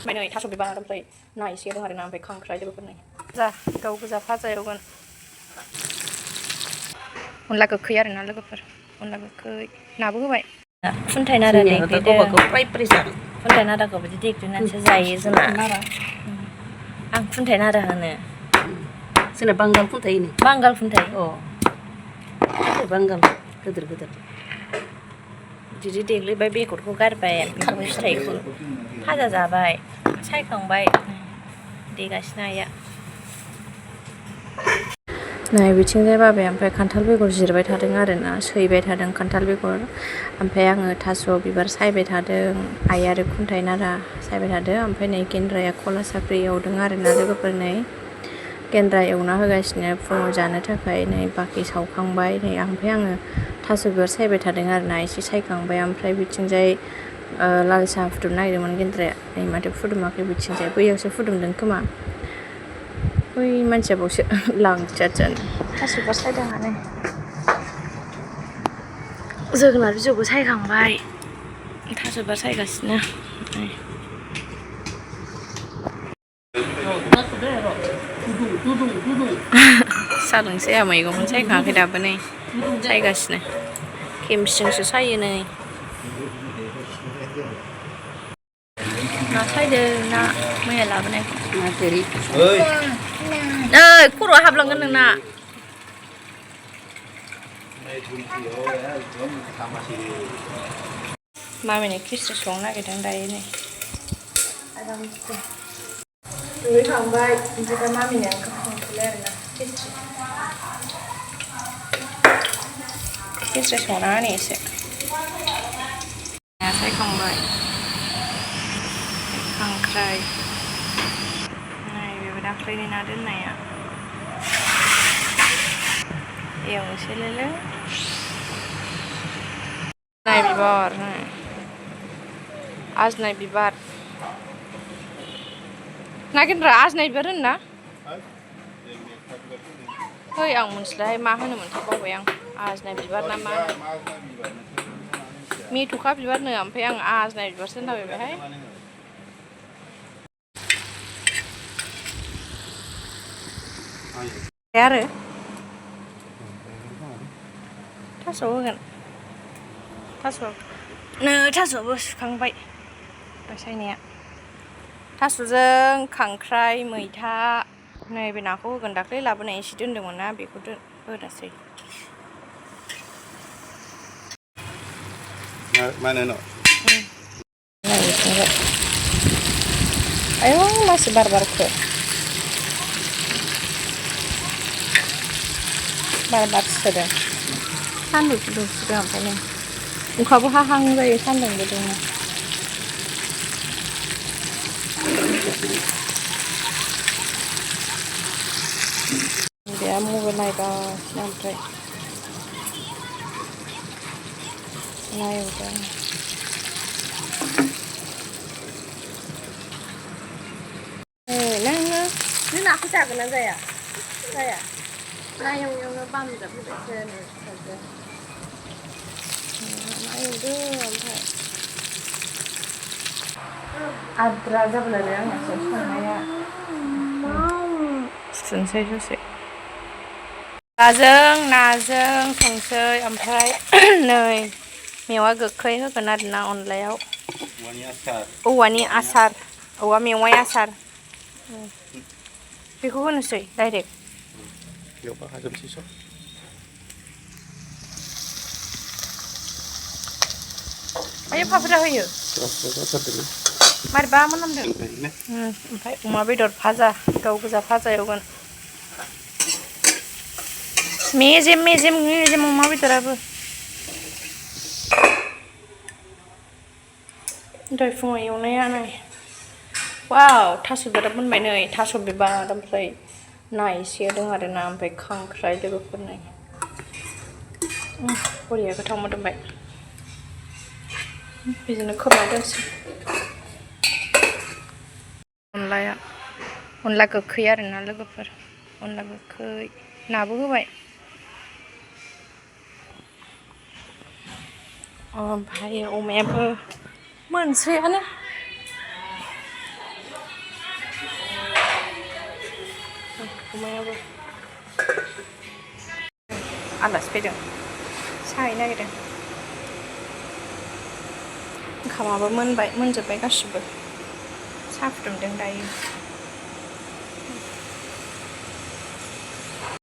नै थास' बिबार ओमफ्राय ना एसे दं आरो ना ओमफ्राय खांख्राइ लोगोफोरनि जा गाव गोजा भाजा एवगोन अनला गोखै आरो ना लोगोफोर अनला गोखै नाबो होबाय खुन्थाइ नारा देग्लिदों खुन्थाइ नाराखौ बिदि देग्लिनानैसो जायो जोंना आं खुन्थाइ नारा होनो जोंना बांगाल खुन्थाइ होनो बांगाल खुन्थाइ बांगाल गिदिर गिदिर बिदि देग्लिबाय बेगरखौ गारबाय बेखौ फिथाइखौ भाजा जाबाय सायखांबाय देगासिनो आइया नै बिथिंजाय बाबाया ओमफ्राय खान्थाल बेगर जिरबाय थादों आरो ना सैबाय थादों खान्थाल बेगर ओमफ्राय आङो थास' बिबार सायबाय थादों आइ आरो खुन्थाइ नारा सायबाय थादों ओमफ्राय नै गेन्द्राया खला साफ्रि एवदों आरो ना लोगोफोर नै गेन्द्रा एवना होगासिनो फुङाव जानो थाखाय नै बाखि सावखांबाय नै ओमफ्राय आङो थास' बिबार सायबाय थादों आरो ना एसे सायखांबाय ओमफ्राय बिथिंजाय लाल साहा फुदुंनो नागिरदोंमोन गेन्द्राया नै माथो फुदुङाखै बिथिंजाय बैयावसो फुदुंदों खोमा बै मानसिया बावसो लांजानो थास' बिबार सायदों आरो जोगोनार बिजौबो सायखांबाय थास' बिबार सायगासिनो सालोंसै आंहा मैगंखौनो सायखाङाखै दाबो नै सायगासिनो खेमसिजोंसो सायो नै ना सायदों ना मैया लाबोनायखौ ना गोरि नै खर'आ हाबलांगोन नोंना मामिनो खिस्रि संनो नागिरदों दायो नै आरामसे दुगैखांबाय ओमफ्राय दा मामिनो ओंखाम संथ'लाय आरोना खिस्रि संना होनि एसे सायखांबाय खांख्राइ नै बेबो दाख्लैनि ना दोननाया एवनोसैलायलै बिबार आजनाय बिबार नागिरग्रा आजनाय बिबार होनो ना है आं मिथिलाहाय मा होनोमोनथाय बावबाय आं आजनाय बिबार ना मा मेथ'खा बिबारनो ओमफ्राय आं आजनाय बिबारसो होनलाबायबायहाय आरो थास' होगोन थास'आबो सुखांबाय सायनाया थास'जों खांख्राइ मैथा नैबे नाखौ होगोन दाख्लै लाबोनाय एसे दोन्दोंमोन ना बेखौ होनोसै आयौ मासि बार बारखो बार बारसोदों सान्दुंसो दुंसोदों ओमफ्राय नै अखाबो हाहां जायो सान्दुंबो दुङो बे मबाइल नायगासिनो ओमफ्राय नायदों नों नाखौ जागोन ना जाया जाया ना एवनायावनो बामजाबहोबायसो नै फिसाजो ना एवदो ओमफ्राय आद्रा जाबोलायबाय आंनासो संनाया फुथुनोसै ससे नाजों संसै ओमफ्राय नै मेवा गोखै होगोन आरोना अनलायाव औवानि आसार औवा मेवाइ आसार बेखौ होनोसै डाइरेक्ट आयौ फाफोरा होयो मारैबा मोनामदों ओमफ्राय अमा बेदर भाजा गाव गोजा भाजा एवगोन मेजेम मेजेम मेजेम अमा बेदराबो दहाय फुङाव एवनाया नै वाव थास' बिबारा मोनबाय नै थास' बिबार ओमफ्राय ना एसे दं आरोना ओमफ्राय खांख्राइ लोगोफोरनि बरिया गोथाव मोदोमबाय बिदिनो खोबना दोनसै अनला गोखै आरोना लोगोफोर अनला गोखै नाबो होबाय ओमफ्राय अमायाबो मोनसैयानो अमायाबो आलासि फैदों साहा हैनो नागिरदों ओंखामाबो मोनजोब्बाय गासिबो साहा फुदुंदों दायो